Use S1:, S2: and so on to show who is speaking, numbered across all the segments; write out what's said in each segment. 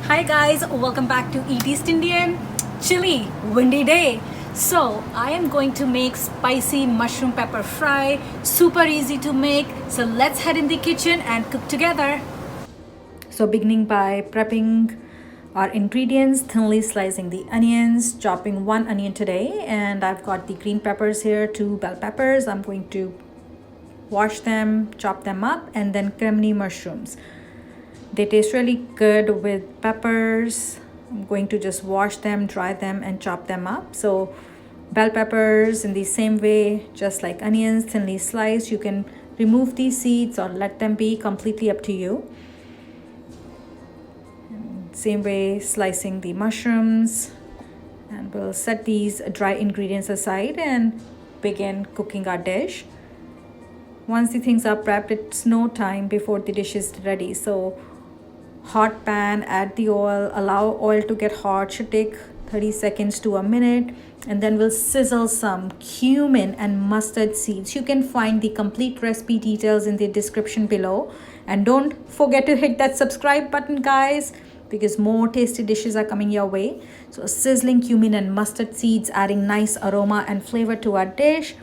S1: Hi guys, welcome back to Eat East Indian. Chilly, windy day. So I am going to make spicy mushroom pepper fry. Super easy to make. So let's head in the kitchen and cook together. So beginning by prepping our ingredients, thinly slicing the onions, chopping one onion today, and I've got the green peppers here, 2 bell peppers. I'm going to wash them, chop them up, and then cremini mushrooms. They taste really good with peppers. I'm going to just wash them, dry them, and chop them up. So bell peppers in the same way, just like onions, thinly sliced. You can remove these seeds or let them be, completely up to you. And same way, slicing the mushrooms. And we'll set these dry ingredients aside and begin cooking our dish. Once the things are prepped, it's no time before the dish is ready. So hot pan, add the oil, allow oil to get hot, should take 30 seconds to a minute, and then we'll sizzle some cumin and mustard seeds. You can find the complete recipe details in the description below, and don't forget to hit that subscribe button, guys, because more tasty dishes are coming your way. So sizzling cumin and mustard seeds, adding nice aroma and flavor to our dish.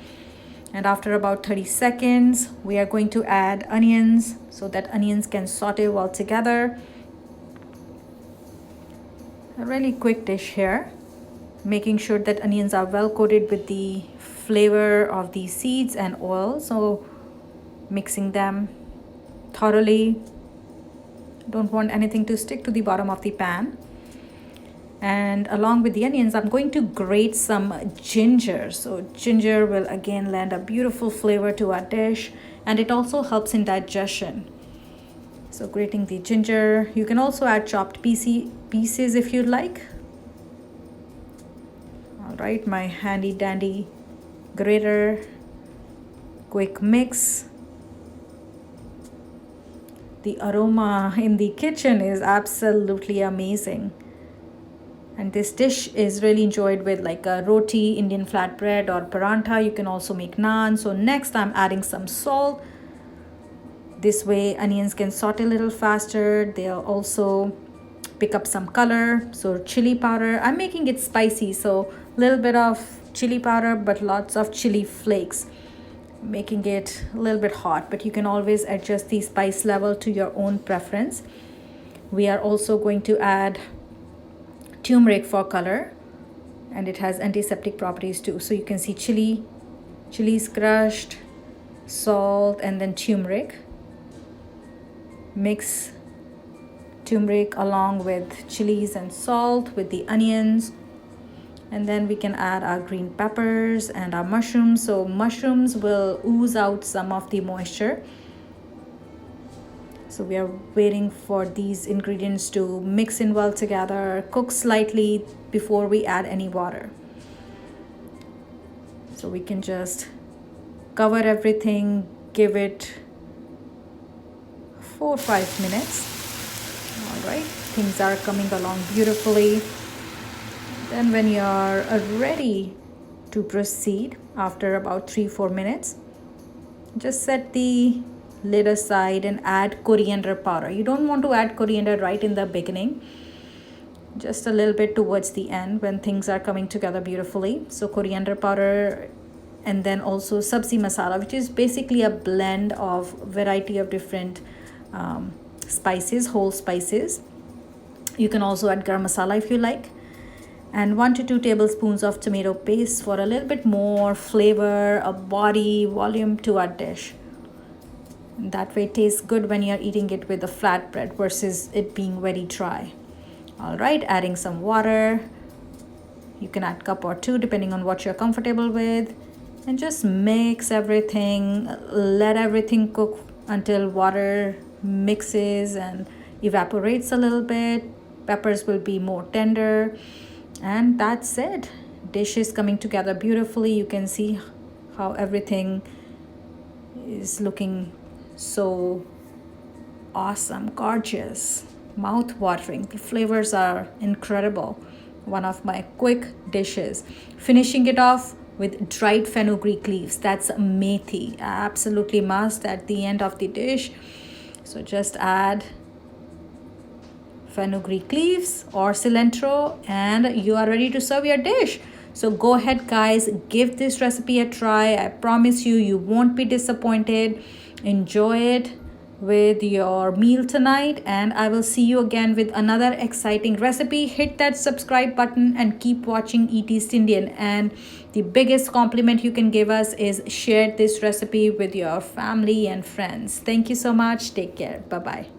S1: And after about 30 seconds, we are going to add onions so that onions can saute well together. A really quick dish here, making sure that onions are well coated with the flavor of the seeds and oil. So mixing them thoroughly. Don't want anything to stick to the bottom of the pan. And along with the onions, I'm going to grate some ginger. So ginger will again lend a beautiful flavor to our dish, and it also helps in digestion. So grating the ginger. You can also add chopped pieces if you'd like. All right, my handy dandy grater. Quick mix. The aroma in the kitchen is absolutely amazing. And this dish is really enjoyed with like a roti, Indian flatbread, or parantha. You can also make naan. So next I'm adding some salt. This way onions can saute a little faster. They'll also pick up some color. So chili powder. I'm making it spicy, so a little bit of chili powder, but lots of chili flakes. Making it a little bit hot, but you can always adjust the spice level to your own preference. We are also going to add turmeric for color, and it has antiseptic properties too. So you can see chilies crushed, salt, and then turmeric. Mix turmeric along with chilies and salt with the onions, and then we can add our green peppers and our mushrooms. So mushrooms will ooze out some of the moisture. So we are waiting for these ingredients to mix in well together, cook slightly before we add any water. So we can just cover everything, give it 4 or 5 minutes. All right, things are coming along beautifully. Then when you are ready to proceed, after about 3-4 minutes, just set the lid aside and add coriander powder. You don't want to add coriander right in the beginning, just a little bit towards the end when things are coming together beautifully. So coriander powder, and then also Sabji Masala, which is basically a blend of variety of different spices, whole spices. You can also add Garam Masala if you like, and 1 to 2 tablespoons of tomato paste for a little bit more flavor, a body, volume to our dish. That way it tastes good when you're eating it with a flatbread versus it being very dry. All right, adding some water. You can add 1 cup or 2 depending on what you're comfortable with, and just mix everything. Let everything cook until water mixes and evaporates a little bit. Peppers will be more tender, and that's it. Dish is coming together beautifully. You can see how everything is looking so awesome, gorgeous, mouth-watering. The flavors are incredible. One of my quick dishes. Finishing it off with dried fenugreek leaves. That's methi, absolutely must at the end of the dish. So just add fenugreek leaves or cilantro, and you are ready to serve your dish. So go ahead guys, give this recipe a try. I promise you, you won't be disappointed. Enjoy it with your meal tonight, and I will see you again with another exciting recipe. Hit that subscribe button and keep watching Eat East Indian. And the biggest compliment you can give us is share this recipe with your family and friends. Thank you so much. Take care. Bye bye.